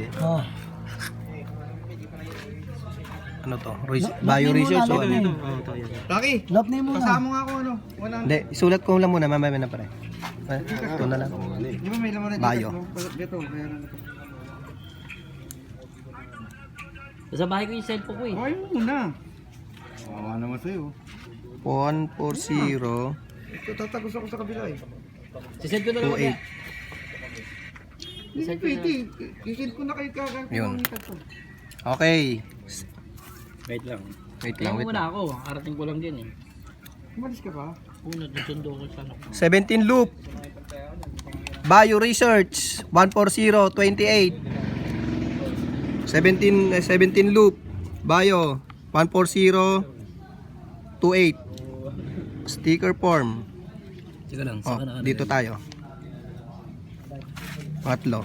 Hindi. Oh. Ano to? Bio research o ano? Rocky, Love name mo kasama na. mo nga ako ano. 100. Hindi, isulat ko lang muna, mamaya na pare. Ito na lang. Di ba may laman na Bayo. Dito, meron. Sa bahay ko yung cellphone ko eh. Oh, ayun muna. Kawawa naman sa'yo. 140 Ito, tatagos ako sa kabila eh. Sisend ko na lang. 28. Hindi pwede. Isend ko na kayo kagad. Yun. Okay. Wait lang. Wait Kaya lang, wait muna lang. ako. Arating ko lang din eh. Umalis ka ba? Una, nagsundo ko sa ano. 17 loop. Bio research 140 28. 17 loop. Bio 140 28. Sticker form. Sige lang. Oh, dito tayo. Pangatlo.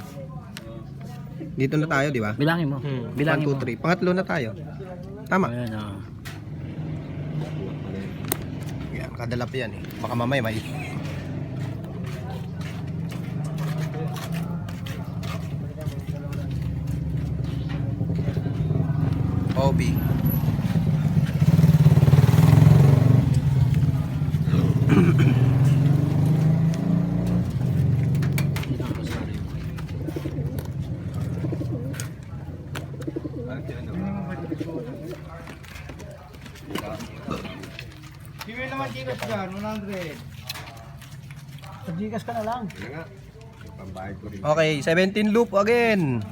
Dito na tayo, di ba? Bilangin mo. 1, Bilangin 2, 3. Pangatlo na tayo. Tama. Ayan o. Yan, kadalap yan eh. Baka mamaya may... OB. Hindi naman chikas dyan, 100. Sa Gcash ka na lang. Okay, 17 loop again.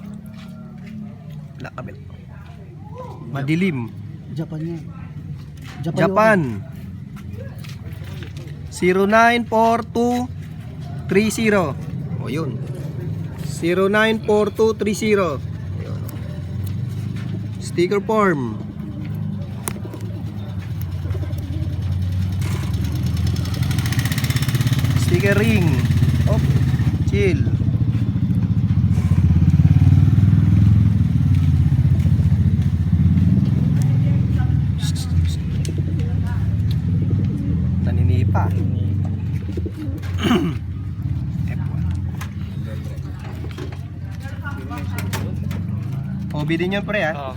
Lakabit. Madilim. Japan yan. Japan. 094230. O yun. 094230. Ayun. Sticker form. Sticker ring. Oh, chill. Naninipa. F1. OB din yun pre ha.